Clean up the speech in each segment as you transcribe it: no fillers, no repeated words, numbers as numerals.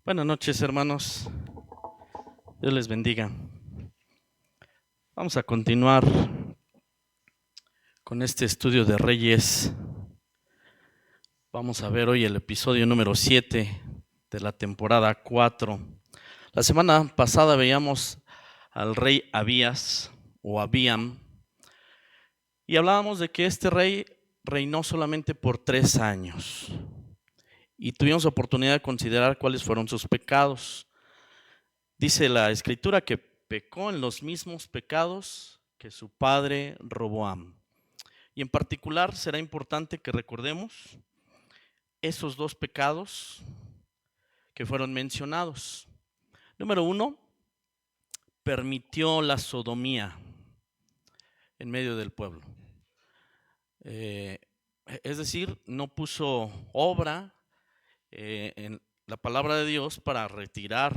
Buenas noches, hermanos. Dios les bendiga. Vamos a continuar con este estudio de Reyes. Vamos a ver hoy el episodio número 7 de la temporada 4. La semana pasada veíamos al rey Abías o Abíam y hablábamos de que este rey reinó solamente por 3 años y tuvimos oportunidad de considerar cuáles fueron sus pecados. Dice la Escritura que pecó en los mismos pecados que su padre Roboam. Y en particular será importante que recordemos esos dos pecados que fueron mencionados. Número 1, permitió la sodomía en medio del pueblo. Es decir, no puso obra en la palabra de Dios para retirar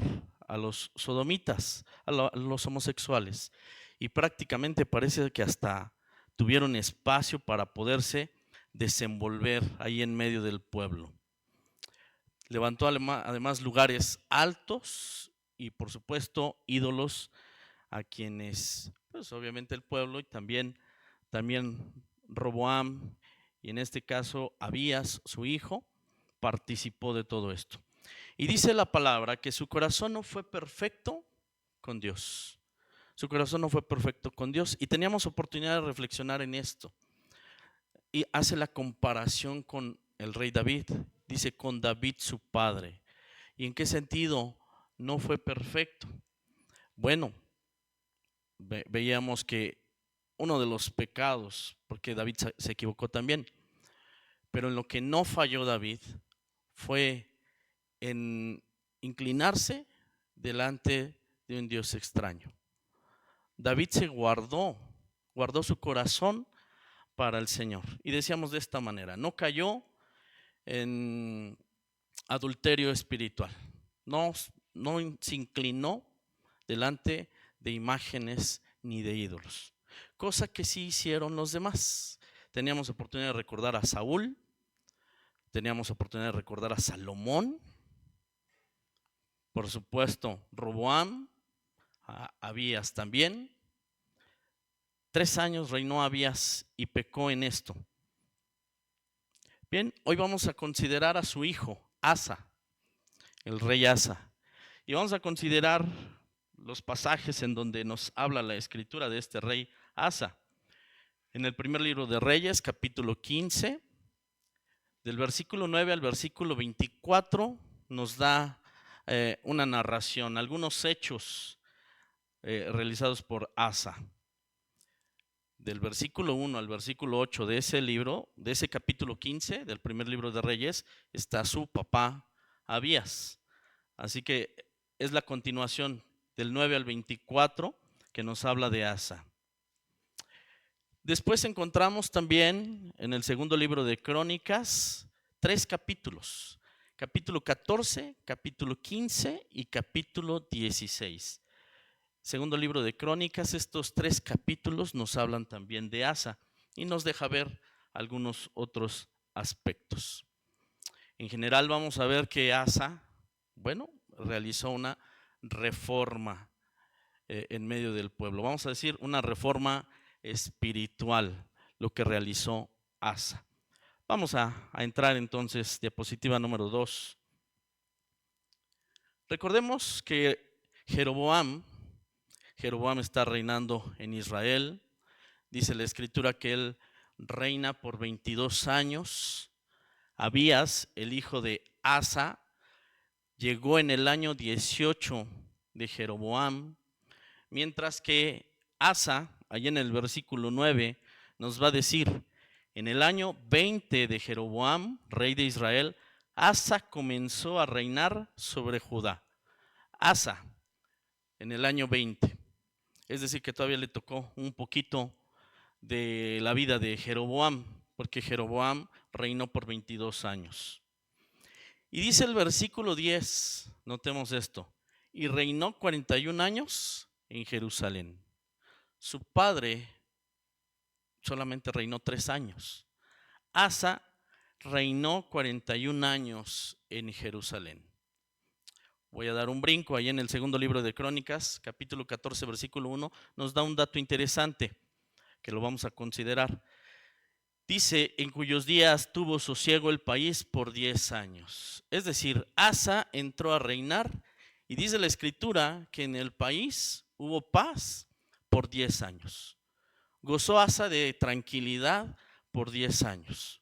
a los sodomitas, a los homosexuales. Y prácticamente parece que hasta tuvieron espacio para poderse desenvolver ahí en medio del pueblo. Levantó además lugares altos y por supuesto ídolos a quienes, pues obviamente el pueblo y también Roboam y en este caso Abías, su hijo, participó de todo esto. Y dice la palabra que su corazón no fue perfecto con Dios. Su corazón no fue perfecto con Dios y teníamos oportunidad de reflexionar en esto. Y hace la comparación con el rey David, dice con David su padre. ¿Y en qué sentido no fue perfecto? Bueno, veíamos que uno de los pecados, porque David se equivocó también, pero en lo que no falló David fue en inclinarse delante de un Dios extraño. David se guardó su corazón para el Señor. Y decíamos de esta manera, no cayó en adulterio espiritual, no se inclinó delante de imágenes ni de ídolos, cosa que sí hicieron los demás. Teníamos oportunidad de recordar a Saúl, teníamos oportunidad de recordar a Salomón, por supuesto Roboam, a Abías también. 3 años reinó Abías y pecó en esto. Bien, hoy vamos a considerar a su hijo, Asa, el rey Asa. Y vamos a considerar los pasajes en donde nos habla la escritura de este rey Asa. En el primer libro de Reyes, capítulo 15, del versículo 9 al versículo 24, nos da una narración, algunos hechos realizados por Asa. Del versículo 1 al versículo 8 de ese libro, de ese capítulo 15 del primer libro de Reyes, está su papá Abías. Así que es la continuación del 9 al 24 que nos habla de Asa. Después encontramos también en el segundo libro de Crónicas 3 capítulos. Capítulo 14, capítulo 15 y capítulo 16. Segundo libro de Crónicas, estos 3 capítulos nos hablan también de Asa y nos deja ver algunos otros aspectos. En general vamos a ver que Asa, realizó una reforma en medio del pueblo. Vamos a decir una reforma espiritual, lo que realizó Asa. Vamos a entrar entonces, diapositiva número 2. Recordemos que Jeroboam está reinando en Israel. Dice la escritura que él reina por 22 años. Abías, el hijo de Asa, llegó en el año 18 de Jeroboam, mientras que Asa, allá en el versículo 9, nos va a decir, en el año 20 de Jeroboam, rey de Israel, Asa comenzó a reinar sobre Judá. Asa, en el año 20. Es decir, que todavía le tocó un poquito de la vida de Jeroboam, porque Jeroboam reinó por 22 años. Y dice el versículo 10, notemos esto, y reinó 41 años en Jerusalén. Su padre solamente reinó 3 años. Asa reinó 41 años en Jerusalén. Voy a dar un brinco, ahí en el segundo libro de Crónicas, capítulo 14, versículo 1, nos da un dato interesante que lo vamos a considerar. Dice, en cuyos días tuvo sosiego el país por 10 años. Es decir, Asa entró a reinar y dice la escritura que en el país hubo paz por 10 años. Gozó Asa de tranquilidad por 10 años.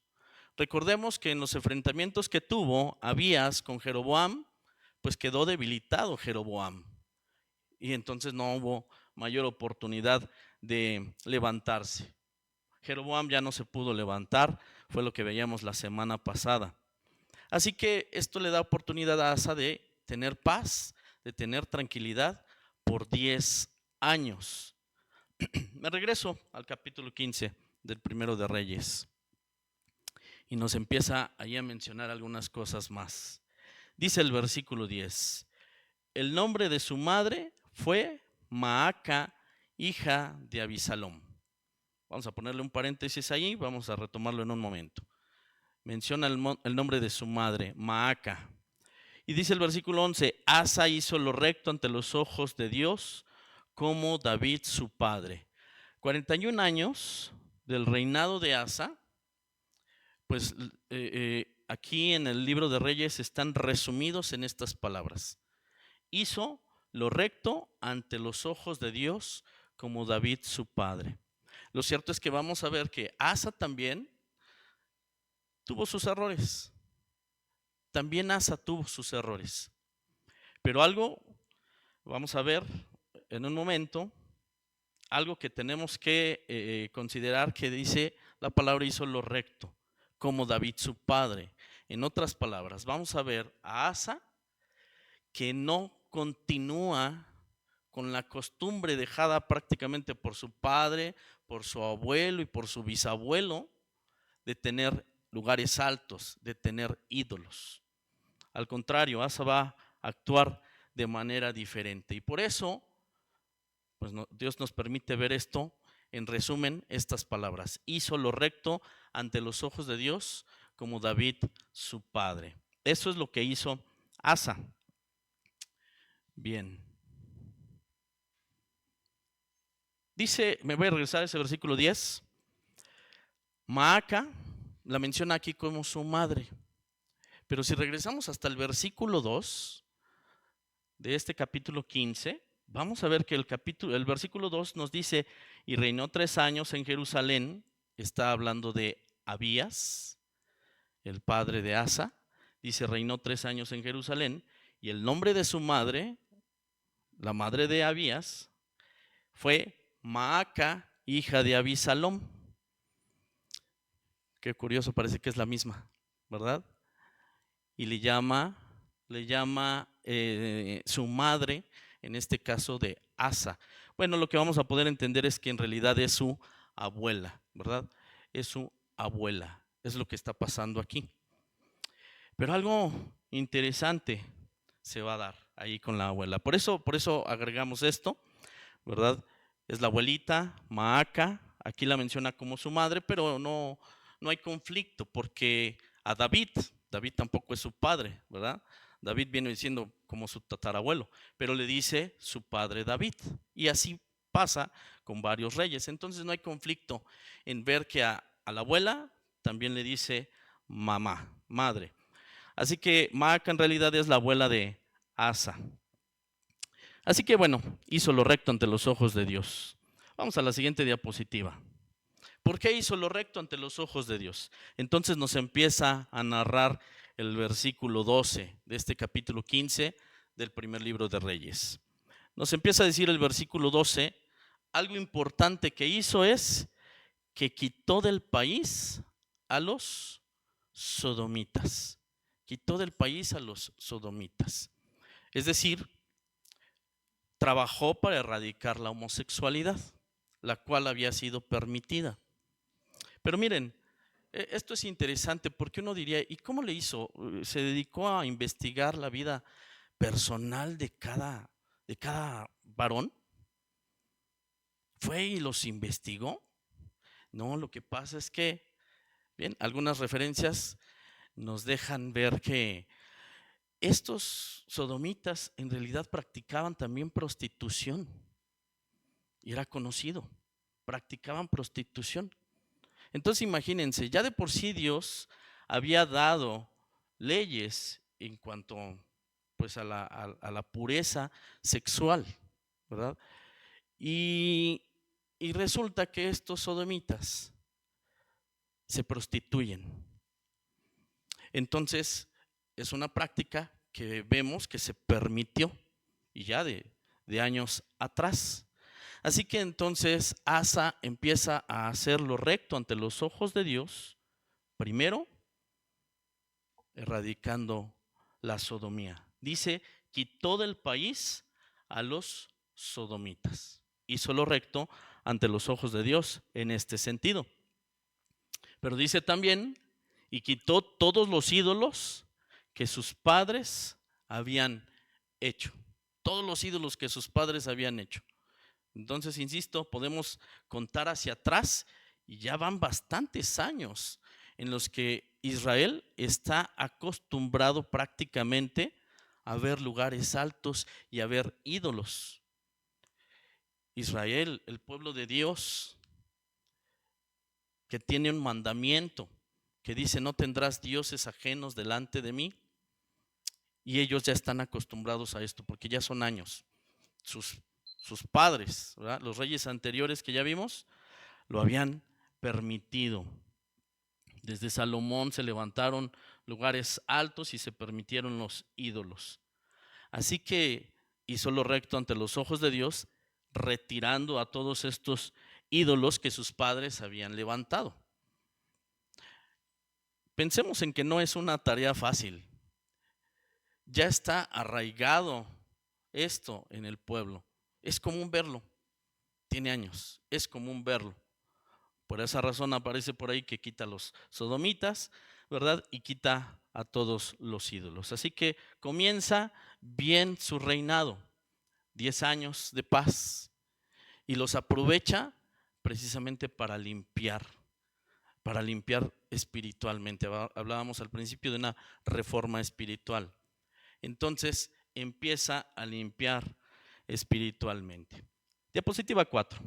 Recordemos que en los enfrentamientos que tuvo Abías con Jeroboam, pues quedó debilitado Jeroboam. Y entonces no hubo mayor oportunidad de levantarse. Jeroboam ya no se pudo levantar, fue lo que veíamos la semana pasada. Así que esto le da oportunidad a Asa de tener paz, de tener tranquilidad por 10 años. Me regreso al capítulo 15 del Primero de Reyes y nos empieza ahí a mencionar algunas cosas más. Dice el versículo 10, el nombre de su madre fue Maaca, hija de Abisalom. Vamos a ponerle un paréntesis ahí, vamos a retomarlo en un momento. Menciona el nombre de su madre, Maaca. Y dice el versículo 11, Asa hizo lo recto ante los ojos de Dios, como David su padre. 41 años del reinado de Asa, pues aquí en el libro de Reyes están resumidos en estas palabras. Hizo lo recto ante los ojos de Dios, como David su padre. Lo cierto es que vamos a ver que Asa también tuvo sus errores. También Asa tuvo sus errores. Pero algo, vamos a ver en un momento, algo que tenemos que considerar que dice la palabra hizo lo recto, como David su padre. En otras palabras, vamos a ver a Asa que no continúa con la costumbre dejada prácticamente por su padre, por su abuelo y por su bisabuelo de tener lugares altos, de tener ídolos. Al contrario, Asa va a actuar de manera diferente. Y por eso, pues Dios nos permite ver esto. En resumen, estas palabras. Hizo lo recto ante los ojos de Dios, como David su padre. Eso es lo que hizo Asa. Bien. Dice, me voy a regresar a ese versículo 10. Maaca la menciona aquí como su madre. Pero si regresamos hasta el versículo 2 de este capítulo 15, vamos a ver que el versículo 2 nos dice, y reinó 3 años en Jerusalén. Está hablando de Abías, el padre de Asa. Dice, reinó 3 años en Jerusalén, y el nombre de su madre, la madre de Abías, fue Maaca, hija de Abisalom. Qué curioso, parece que es la misma, ¿verdad? Y le llama su madre, en este caso de Asa. Bueno, lo que vamos a poder entender es que en realidad es su abuela, ¿verdad? Es su abuela, es lo que está pasando aquí. Pero algo interesante se va a dar ahí con la abuela. Por eso agregamos esto, ¿verdad? Es la abuelita, Maaca, aquí la menciona como su madre, pero no hay conflicto porque a David tampoco es su padre, ¿verdad? David viene diciendo como su tatarabuelo, pero le dice su padre David. Y así pasa con varios reyes. Entonces no hay conflicto en ver que a la abuela también le dice mamá, madre. Así que Maaca en realidad es la abuela de Asa. Así que bueno, hizo lo recto ante los ojos de Dios. Vamos a la siguiente diapositiva. ¿Por qué hizo lo recto ante los ojos de Dios? Entonces nos empieza a narrar el versículo 12 de este capítulo 15 del primer libro de Reyes. Nos empieza a decir el versículo 12, algo importante que hizo es que quitó del país a los sodomitas. Quitó del país a los sodomitas. Es decir, trabajó para erradicar la homosexualidad, la cual había sido permitida. Pero miren, Esto es interesante porque uno diría, ¿y cómo le hizo? ¿Se dedicó a investigar la vida personal de cada varón? ¿Fue y los investigó? No, lo que pasa es que, bien, algunas referencias nos dejan ver que estos sodomitas en realidad practicaban también prostitución y era conocido, practicaban prostitución. Entonces imagínense, ya de por sí Dios había dado leyes en cuanto pues a la pureza sexual, ¿verdad? Y resulta que estos sodomitas se prostituyen. Entonces es una práctica que vemos que se permitió y ya de años atrás. Así que entonces Asa empieza a hacer lo recto ante los ojos de Dios, primero erradicando la sodomía. Dice, quitó del país a los sodomitas. Hizo lo recto ante los ojos de Dios en este sentido. Pero dice también, y quitó todos los ídolos que sus padres habían hecho. Todos los ídolos que sus padres habían hecho. Entonces, insisto, podemos contar hacia atrás y ya van bastantes años en los que Israel está acostumbrado prácticamente a ver lugares altos y a ver ídolos. Israel, el pueblo de Dios, que tiene un mandamiento que dice, no tendrás dioses ajenos delante de mí. Y ellos ya están acostumbrados a esto porque ya son años. Sus padres, ¿verdad? Los reyes anteriores que ya vimos, lo habían permitido. Desde Salomón se levantaron lugares altos y se permitieron los ídolos. Así que hizo lo recto ante los ojos de Dios, retirando a todos estos ídolos que sus padres habían levantado. Pensemos en que no es una tarea fácil. Ya está arraigado esto en el pueblo. Es común verlo. Tiene años. Es común verlo. Por esa razón aparece por ahí que quita a los sodomitas, ¿verdad? Y quita a todos los ídolos. Así que comienza bien su reinado. 10 años de paz. Y los aprovecha precisamente para limpiar espiritualmente. Hablábamos al principio de una reforma espiritual. Entonces empieza a limpiar espiritualmente. Diapositiva 4.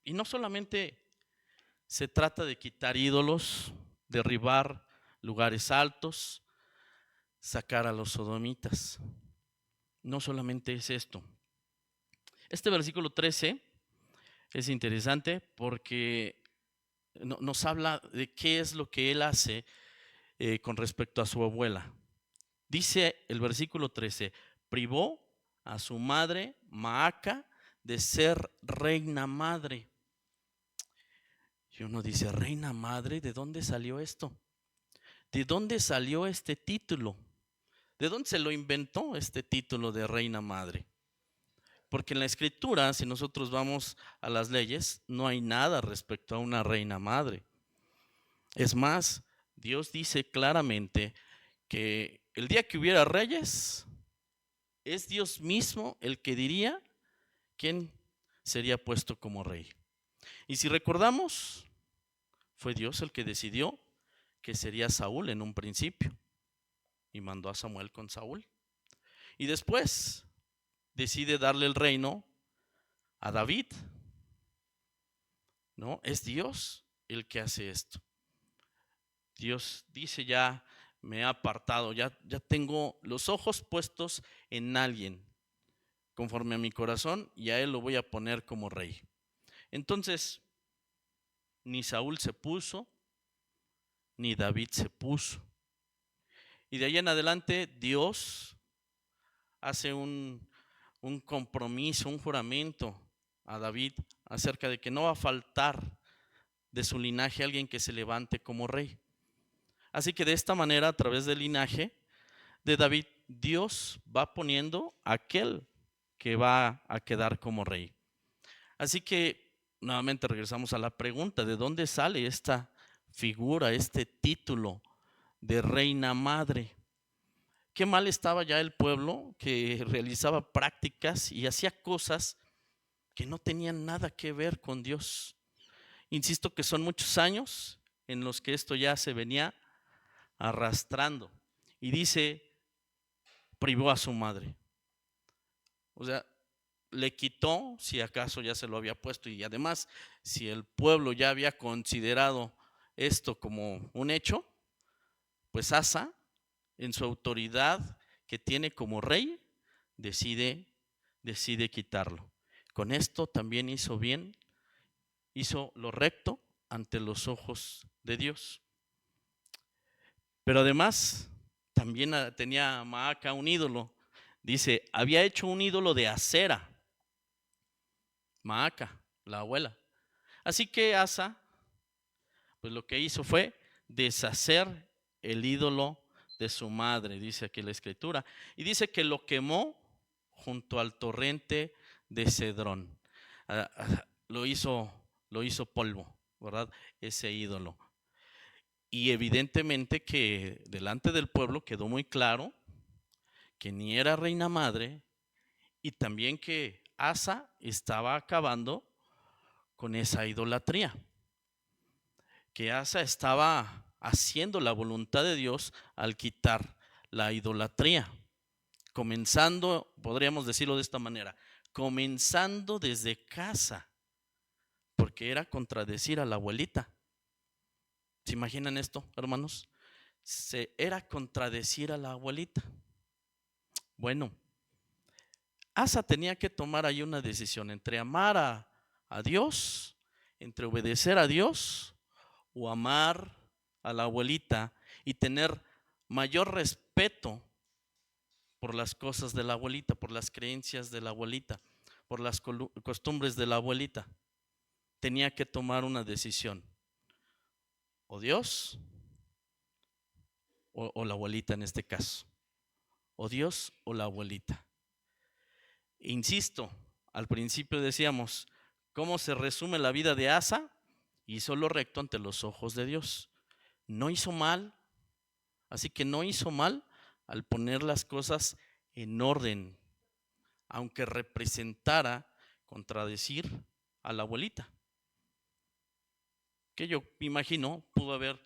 Y no solamente se trata de quitar ídolos, derribar lugares altos, sacar a los sodomitas. No solamente es esto. Este versículo 13 es interesante porque nos habla de qué es lo que él hace con respecto a su abuela. Dice el versículo 13, privó a su madre Maaca de ser reina madre. Y uno dice, reina madre, ¿de dónde salió esto? ¿De dónde salió este título? ¿De dónde se lo inventó este título de reina madre? Porque en la escritura, si nosotros vamos a las leyes, no hay nada respecto a una reina madre. Es más, Dios dice claramente que el día que hubiera reyes, es Dios mismo el que diría quién sería puesto como rey. Y si recordamos, fue Dios el que decidió que sería Saúl en un principio y mandó a Samuel con Saúl. Y después decide darle el reino a David. No, es Dios el que hace esto. Dios dice, ya me he apartado, ya tengo los ojos puestos en alguien conforme a mi corazón y a él lo voy a poner como rey. Entonces, ni Saúl se puso, ni David se puso. Y de ahí en adelante Dios hace un compromiso, un juramento a David acerca de que no va a faltar de su linaje alguien que se levante como rey. Así que de esta manera, a través del linaje de David, Dios va poniendo a aquel que va a quedar como rey. Así que nuevamente regresamos a la pregunta, ¿de dónde sale esta figura, este título de reina madre? Qué mal estaba ya el pueblo que realizaba prácticas y hacía cosas que no tenían nada que ver con Dios. Insisto que son muchos años en los que esto ya se venía arrastrando. Y dice, privó a su madre. O sea, le quitó, si acaso ya se lo había puesto, y además, si el pueblo ya había considerado esto como un hecho, pues Asa, en su autoridad que tiene como rey, decide quitarlo. Con esto también hizo bien, hizo lo recto ante los ojos de Dios. Pero además, también tenía Maaca un ídolo. Dice, había hecho un ídolo de acera. Maaca, la abuela. Así que Asa, pues lo que hizo fue deshacer el ídolo de su madre, dice aquí la escritura. Y dice que lo quemó junto al torrente de Cedrón. Lo hizo polvo, ¿verdad? Ese ídolo. Y evidentemente que delante del pueblo quedó muy claro que ni era reina madre y también que Asa estaba acabando con esa idolatría, que Asa estaba haciendo la voluntad de Dios al quitar la idolatría, comenzando, podríamos decirlo de esta manera, comenzando desde casa, porque era contradecir a la abuelita. ¿Se imaginan esto, hermanos? Era contradecir a la abuelita. Bueno, Asa tenía que tomar ahí una decisión entre amar a Dios, entre obedecer a Dios o amar a la abuelita y tener mayor respeto por las cosas de la abuelita, por las creencias de la abuelita, por las costumbres de la abuelita. Tenía que tomar una decisión, o Dios o la abuelita en este caso, o Dios o la abuelita. Insisto, al principio decíamos, ¿cómo se resume la vida de Asa? Hizo lo recto ante los ojos de Dios. No hizo mal, así que no hizo mal al poner las cosas en orden, aunque representara contradecir a la abuelita. Que yo me imagino pudo haber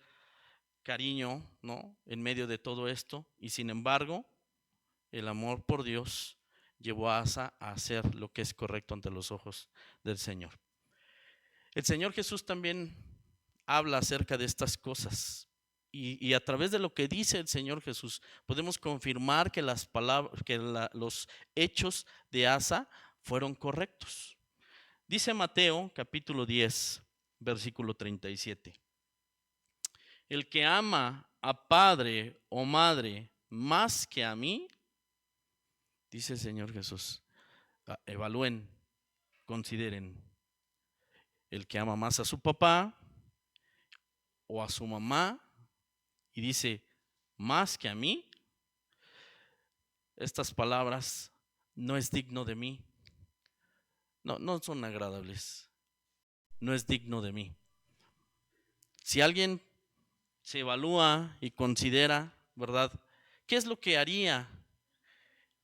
cariño, ¿no?, en medio de todo esto, y sin embargo, el amor por Dios llevó a Asa a hacer lo que es correcto ante los ojos del Señor. El Señor Jesús también habla acerca de estas cosas y a través de lo que dice el Señor Jesús podemos confirmar que las palabras, los hechos de Asa fueron correctos. Dice Mateo capítulo 10, versículo 37. El que ama a padre o madre más que a mí, dice el Señor Jesús, evalúen, consideren, el que ama más a su papá o a su mamá y dice más que a mí, estas palabras no es digno de mí, no son agradables, no es digno de mí. Si alguien se evalúa y considera, ¿verdad?, ¿qué es lo que haría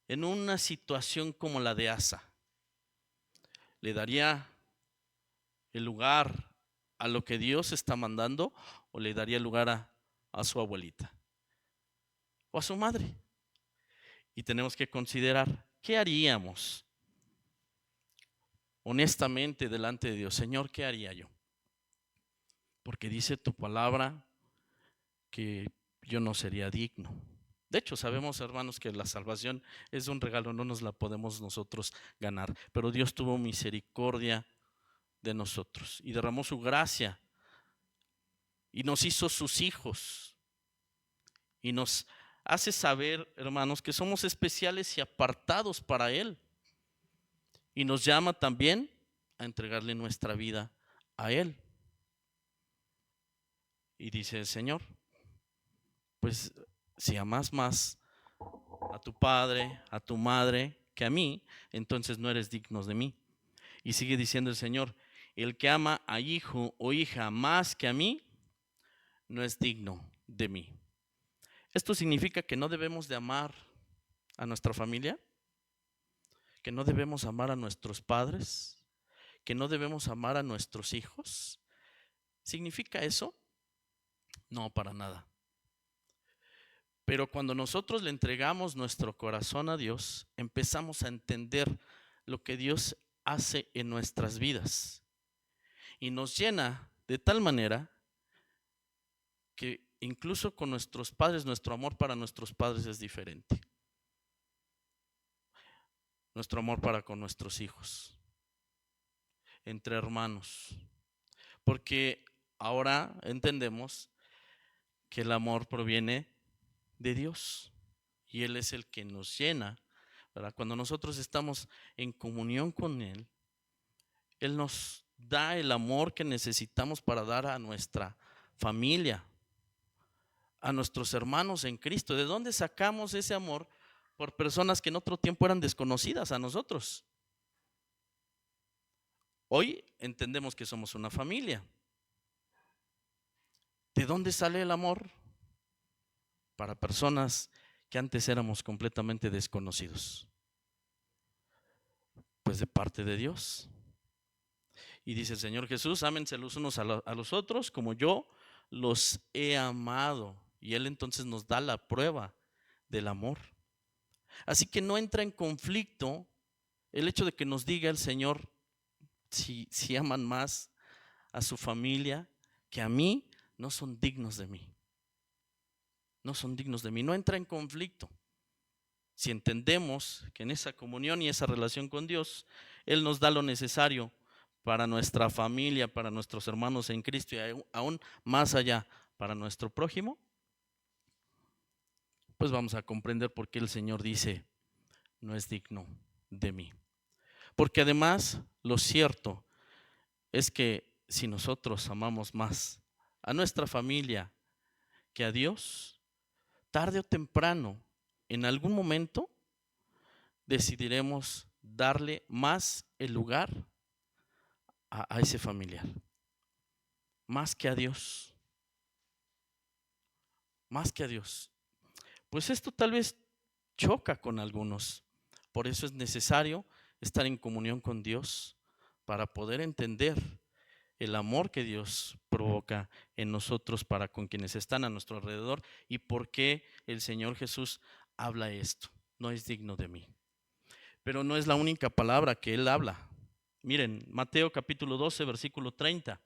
en una situación como la de Asa? ¿Le daría el lugar a lo que Dios está mandando o le daría el lugar a su abuelita o a su madre? Y tenemos que considerar, ¿qué haríamos honestamente delante de Dios? Señor, ¿qué haría yo? Porque dice tu palabra que yo no sería digno. De hecho, sabemos, hermanos, que la salvación es un regalo, no nos la podemos nosotros ganar, pero Dios tuvo misericordia de nosotros y derramó su gracia y nos hizo sus hijos y nos hace saber, hermanos, que somos especiales y apartados para Él, y nos llama también a entregarle nuestra vida a Él. Y dice el Señor, pues si amas más a tu padre, a tu madre que a mí, entonces no eres digno de mí. Y sigue diciendo el Señor, el que ama a hijo o hija más que a mí, no es digno de mí. Esto significa que no debemos de amar a nuestra familia, que no debemos amar a nuestros padres, que no debemos amar a nuestros hijos. ¿Significa eso? No, para nada. Pero cuando nosotros le entregamos nuestro corazón a Dios, empezamos a entender lo que Dios hace en nuestras vidas y nos llena de tal manera que incluso con nuestros padres, nuestro amor para nuestros padres es diferente. Nuestro amor para con nuestros hijos, entre hermanos, porque ahora entendemos que el amor proviene de Dios y Él es el que nos llena, ¿verdad? Cuando nosotros estamos en comunión con Él, Él nos da el amor que necesitamos para dar a nuestra familia, a nuestros hermanos en Cristo. ¿De dónde sacamos ese amor por personas que en otro tiempo eran desconocidas a nosotros? Hoy entendemos que somos una familia. ¿De dónde sale el amor para personas que antes éramos completamente desconocidos? Pues de parte de Dios. Y dice el Señor Jesús, ámense los unos a los otros como yo los he amado. Y Él entonces nos da la prueba del amor. Así que no entra en conflicto el hecho de que nos diga el Señor si aman más a su familia que a mí, no son dignos de mí. No son dignos de mí. No entra en conflicto. Si entendemos que en esa comunión y esa relación con Dios, Él nos da lo necesario para nuestra familia, para nuestros hermanos en Cristo y aún más allá, para nuestro prójimo, pues vamos a comprender por qué el Señor dice, no es digno de mí. Porque además, lo cierto es que si nosotros amamos más a nuestra familia que a Dios, tarde o temprano, en algún momento, decidiremos darle más el lugar a ese familiar, más que a Dios, más que a Dios. Pues esto tal vez choca con algunos, por eso es necesario estar en comunión con Dios para poder entender el amor que Dios provoca en nosotros para con quienes están a nuestro alrededor y por qué el Señor Jesús habla esto, no es digno de mí. Pero no es la única palabra que Él habla. Miren, Mateo capítulo 12, versículo 30.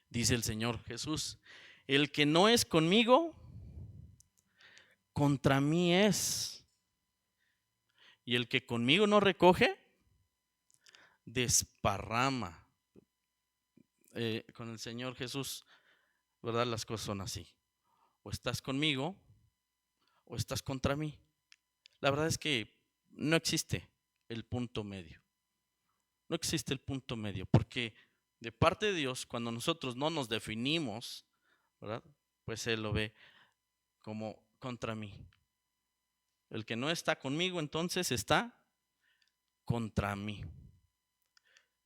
Dice el Señor Jesús, el que no es conmigo, contra mí es. Y el que conmigo no recoge, desparrama. Con el Señor Jesús, ¿verdad? Las cosas son así. O estás conmigo o estás contra mí. La verdad es que no existe el punto medio. No existe el punto medio, porque de parte de Dios, cuando nosotros no nos definimos, ¿verdad? Pues Él lo ve como contra mí. El que no está conmigo entonces está contra mí.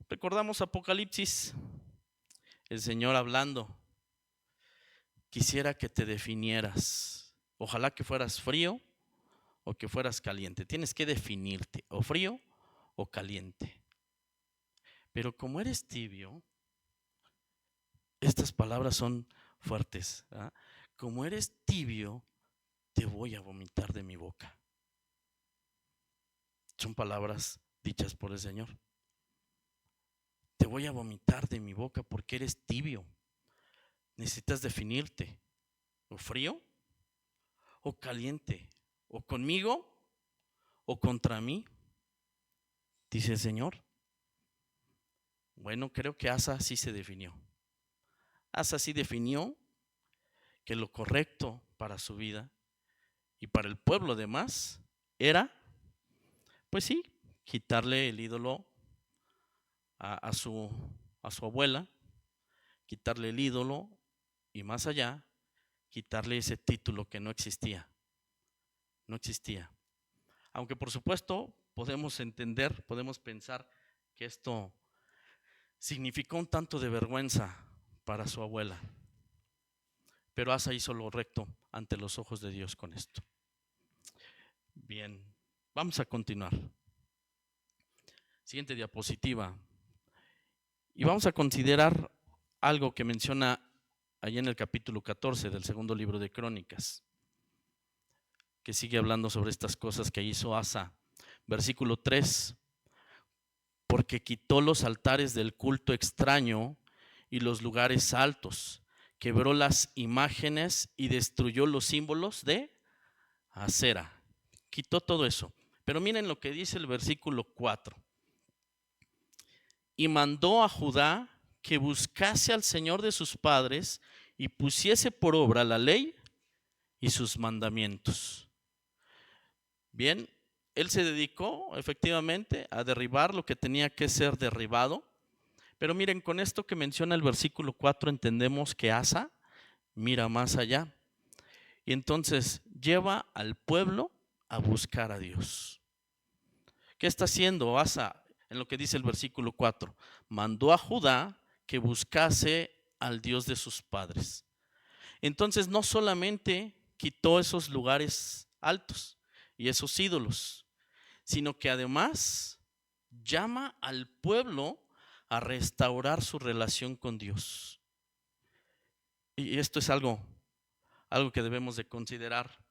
Recordamos Apocalipsis, el Señor hablando. Quisiera que te definieras. Ojalá que fueras frío o que fueras caliente. Tienes que definirte, o frío o caliente. Pero como eres tibio, estas palabras son fuertes, ¿verdad? Como eres tibio, te voy a vomitar de mi boca. Son palabras dichas por el Señor. Te voy a vomitar de mi boca porque eres tibio. Necesitas definirte, o frío o caliente, o conmigo o contra mí, dice el Señor. Bueno, creo que Asa sí se definió. Asa sí definió que lo correcto para su vida y para el pueblo además era, pues sí, quitarle el ídolo a su abuela, quitarle el ídolo y más allá, quitarle ese título que no existía. No existía. Aunque por supuesto podemos entender, podemos pensar que esto significó un tanto de vergüenza para su abuela. Pero Asa hizo lo recto ante los ojos de Dios con esto. Bien, vamos a continuar. Siguiente diapositiva. Y vamos a considerar algo que menciona allá en el capítulo 14 del segundo libro de Crónicas, que sigue hablando sobre estas cosas que hizo Asa. Versículo 3. Porque quitó los altares del culto extraño y los lugares altos, quebró las imágenes y destruyó los símbolos de Acera. Quitó todo eso. Pero miren lo que dice el versículo 4. Y mandó a Judá que buscase al Señor de sus padres y pusiese por obra la ley y sus mandamientos. Bien, él se dedicó efectivamente a derribar lo que tenía que ser derribado. Pero miren, con esto que menciona el versículo 4 entendemos que Asa mira más allá. Y entonces lleva al pueblo a buscar a Dios. ¿Qué está haciendo Asa en lo que dice el versículo 4? Mandó a Judá que buscase al Dios de sus padres. Entonces no solamente quitó esos lugares altos y esos ídolos, sino que además llama al pueblo a restaurar su relación con Dios. Y esto es algo que debemos de considerar.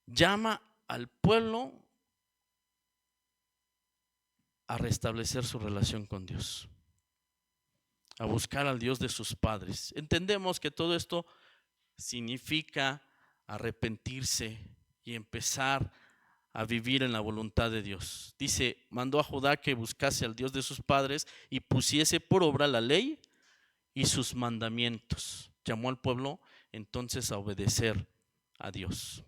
Llama al pueblo a restablecer su relación con Dios, a buscar al Dios de sus padres. Entendemos que todo esto significa arrepentirse y empezar a vivir en la voluntad de Dios. Dice, mandó a Judá que buscase al Dios de sus padres y pusiese por obra la ley y sus mandamientos. Llamó al pueblo entonces a obedecer a Dios.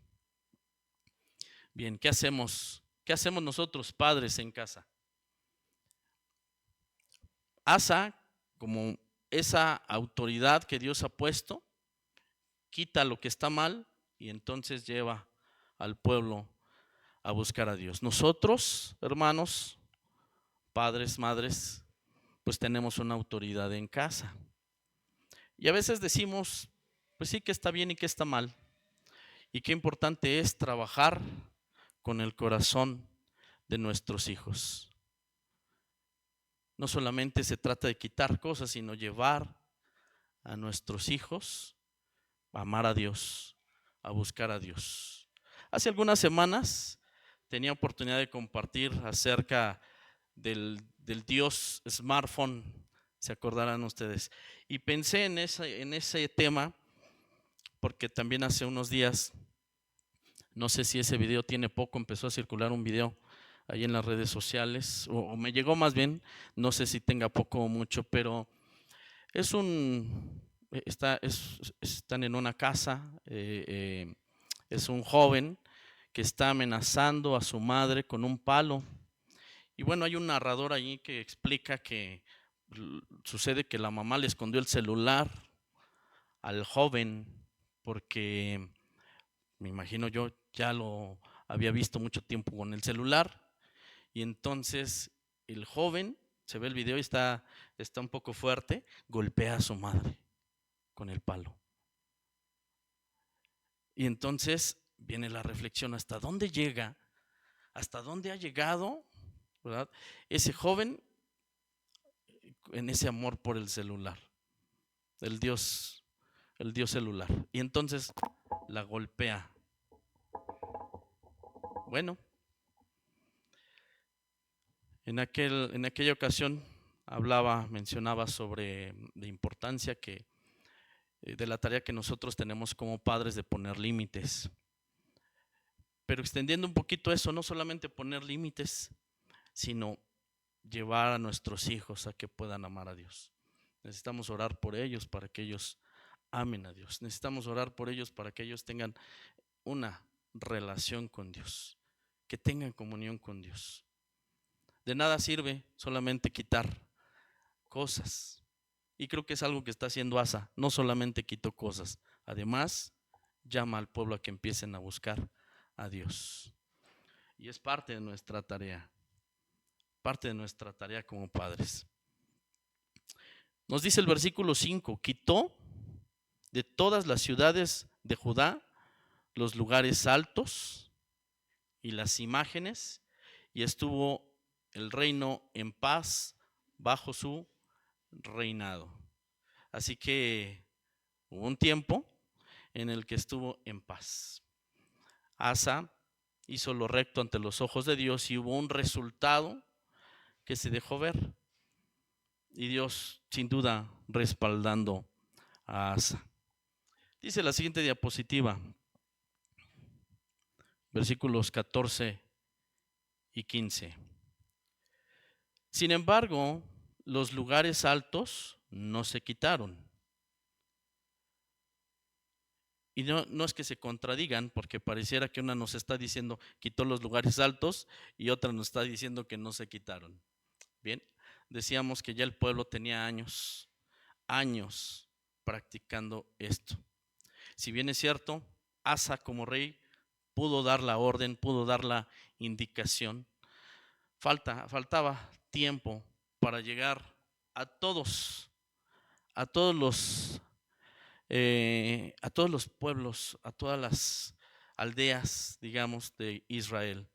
Bien, ¿qué hacemos? ¿Qué hacemos nosotros, padres, en casa? Asa, como esa autoridad que Dios ha puesto, quita lo que está mal y entonces lleva al pueblo a buscar a Dios. Nosotros, hermanos, padres, madres, pues tenemos una autoridad en casa. Y a veces decimos, pues sí, que está bien y que está mal. Y qué importante es trabajar con el corazón de nuestros hijos. No solamente se trata de quitar cosas, sino llevar a nuestros hijos a amar a Dios, a buscar a Dios. Hace algunas semanas tenía oportunidad de compartir acerca del Dios smartphone, se acordarán ustedes. Y pensé en ese tema porque también hace unos días, no sé si ese video tiene poco, empezó a circular un video ahí en las redes sociales, o me llegó más bien, no sé si tenga poco o mucho, pero están en una casa, es un joven que está amenazando a su madre con un palo. Y bueno, hay un narrador allí que explica que sucede que la mamá le escondió el celular al joven porque, me imagino yo, ya lo había visto mucho tiempo con el celular. Y entonces el joven, se ve el video y está un poco fuerte, golpea a su madre con el palo. Y entonces viene la reflexión, ¿hasta dónde llega? ¿Hasta dónde ha llegado, verdad, ese joven en ese amor por el celular? El Dios celular. Y entonces la golpea. Bueno, en aquella ocasión mencionaba sobre la importancia de la tarea que nosotros tenemos como padres de poner límites. Pero extendiendo un poquito eso, no solamente poner límites, sino llevar a nuestros hijos a que puedan amar a Dios. Necesitamos orar por ellos para que ellos amen a Dios. Necesitamos orar por ellos para que ellos tengan una relación con Dios, que tengan comunión con Dios. De nada sirve solamente quitar cosas. Y creo que es algo que está haciendo Asa. No solamente quitó cosas, además llama al pueblo a que empiecen a buscar a Dios. Y es parte de nuestra tarea como padres. Nos dice el versículo 5, quitó de todas las ciudades de Judá los lugares altos y las imágenes, y estuvo el reino en paz bajo su reinado. Así que hubo un tiempo en el que estuvo en paz. Asa hizo lo recto ante los ojos de Dios y hubo un resultado que se dejó ver. Y Dios, sin duda, respaldando a Asa. Dice la siguiente diapositiva, versículos 14 y 15. Sin embargo, los lugares altos no se quitaron. Y no es que se contradigan, porque pareciera que una nos está diciendo quitó los lugares altos y otra nos está diciendo que no se quitaron. Bien, decíamos que ya el pueblo tenía años practicando esto. Si bien es cierto, Asa como rey pudo dar la orden, pudo dar la indicación, faltaba tiempo para llegar a todos los pueblos, a todas las aldeas, digamos, de Israel.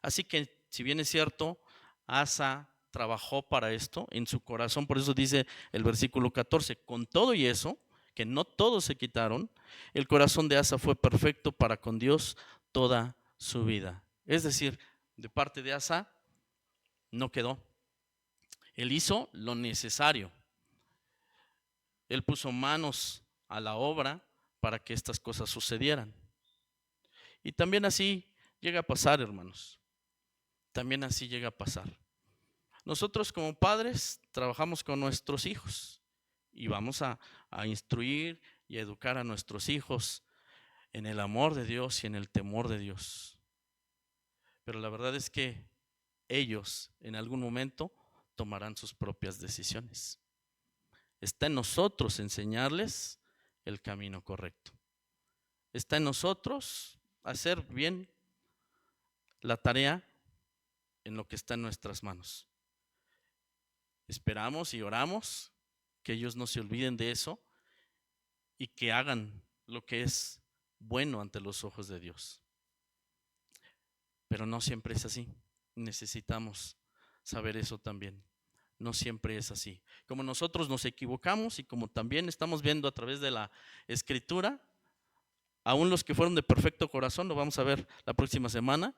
Así que, si bien es cierto, Asa trabajó para esto en su corazón, por eso dice el versículo 14, con todo y eso, que no todos se quitaron, el corazón de Asa fue perfecto para con Dios toda su vida. Es decir, de parte de Asa no quedó. Él hizo lo necesario. Él puso manos a la obra para que estas cosas sucedieran. Y también así llega a pasar, hermanos. También así llega a pasar. Nosotros como padres trabajamos con nuestros hijos y vamos a instruir y a educar a nuestros hijos en el amor de Dios y en el temor de Dios. Pero la verdad es que ellos en algún momento tomarán sus propias decisiones. Está en nosotros enseñarles el camino correcto. Está en nosotros hacer bien la tarea en lo que está en nuestras manos. Esperamos y oramos que ellos no se olviden de eso y que hagan lo que es bueno ante los ojos de Dios. Pero no siempre es así. Necesitamos saber eso también. No siempre es así. Como nosotros nos equivocamos y como también estamos viendo a través de la Escritura, aún los que fueron de perfecto corazón, lo vamos a ver la próxima semana,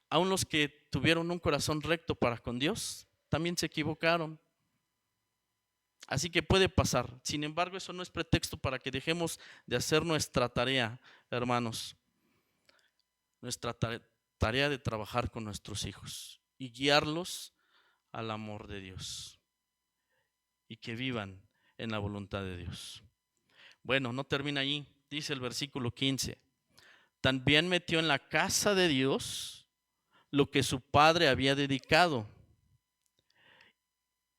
aún los que tuvieron un corazón recto para con Dios, también se equivocaron. Así que puede pasar. Sin embargo, eso no es pretexto para que dejemos de hacer nuestra tarea, hermanos. Nuestra tarea de trabajar con nuestros hijos y guiarlos al amor de Dios y que vivan en la voluntad de Dios. Bueno, no termina allí. Dice el versículo 15. También metió en la casa de Dios lo que su padre había dedicado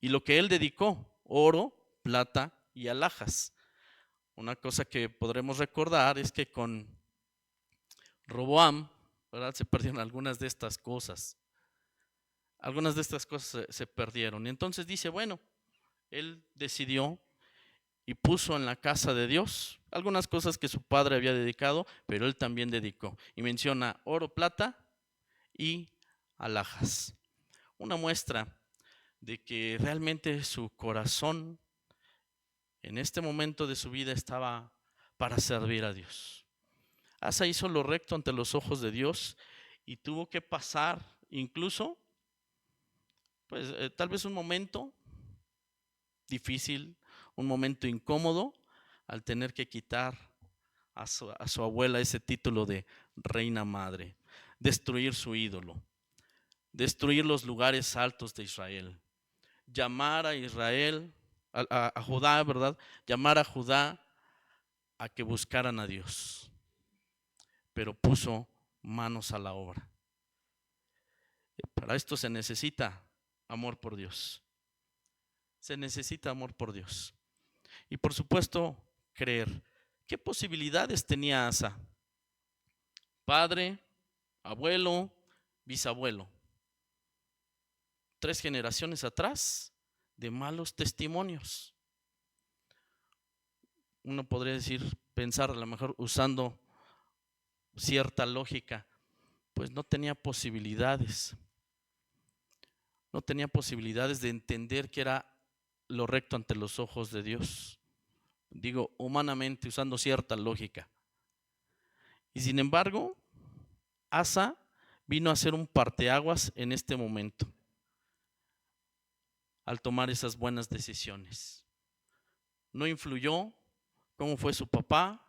y lo que él dedicó, oro, plata y alhajas. Una cosa que podremos recordar es que con Roboam, ¿verdad?, se perdieron algunas de estas cosas. Algunas de estas cosas se perdieron. Y entonces dice, bueno, él decidió y puso en la casa de Dios algunas cosas que su padre había dedicado, pero él también dedicó. Y menciona oro, plata y alhajas. Una muestra de que realmente su corazón en este momento de su vida estaba para servir a Dios. Asa hizo lo recto ante los ojos de Dios y tuvo que pasar incluso, pues tal vez un momento difícil, un momento incómodo al tener que quitar a su abuela ese título de reina madre, destruir su ídolo, destruir los lugares altos de Israel, llamar a Israel, a Judá, ¿verdad? Llamar a Judá a que buscaran a Dios, pero puso manos a la obra. Para esto se necesita amor por Dios. Se necesita amor por Dios. Y por supuesto, creer. ¿Qué posibilidades tenía Asa? Padre, abuelo, bisabuelo. 3 generaciones atrás de malos testimonios. uno podría decir, pensar a lo mejor usando cierta lógica, pues no tenía posibilidades. No tenía posibilidades de entender que era lo recto ante los ojos de Dios. Digo, humanamente, usando cierta lógica. Y sin embargo, Asa vino a ser un parteaguas en este momento, al tomar esas buenas decisiones. No influyó cómo fue su papá,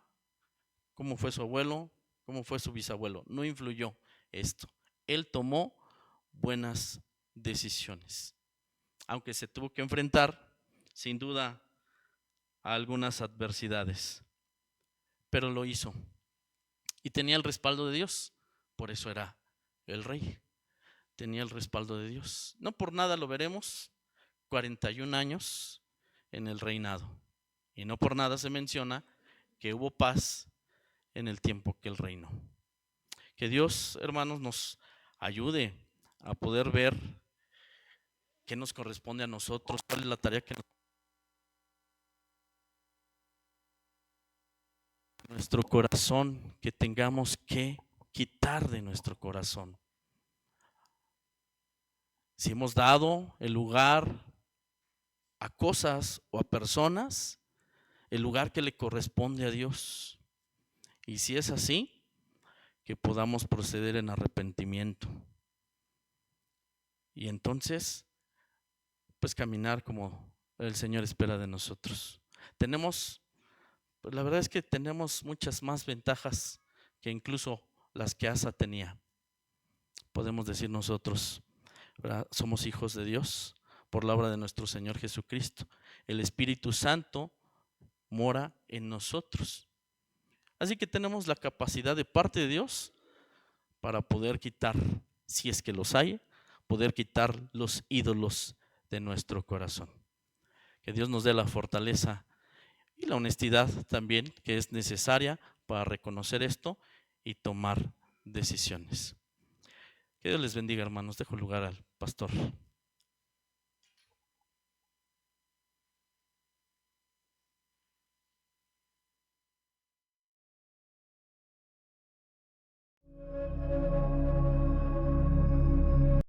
cómo fue su abuelo, cómo fue su bisabuelo. No influyó esto. Él tomó buenas decisiones, aunque se tuvo que enfrentar, sin duda, a algunas adversidades, pero lo hizo y tenía el respaldo de Dios. Por eso era el rey, tenía el respaldo de Dios. No por nada lo veremos 41 años en el reinado, y no por nada se menciona que hubo paz en el tiempo que él reinó. Que Dios, hermanos, nos ayude a poder ver qué nos corresponde a nosotros, cuál es la tarea que nuestro corazón, que tengamos que quitar de nuestro corazón. Si hemos dado el lugar a cosas o a personas, el lugar que le corresponde a Dios. Y si es así, que podamos proceder en arrepentimiento. Y entonces, pues caminar como el Señor espera de nosotros. Pues la verdad es que tenemos muchas más ventajas que incluso las que Asa tenía. Podemos decir nosotros, ¿verdad? Somos hijos de Dios por la obra de nuestro Señor Jesucristo. El Espíritu Santo mora en nosotros. Así que tenemos la capacidad de parte de Dios para poder quitar, si es que los hay, poder quitar los ídolos de nuestro corazón. Que Dios nos dé la fortaleza y la honestidad también que es necesaria para reconocer esto y tomar decisiones. Que Dios les bendiga, hermanos. Dejo lugar al pastor.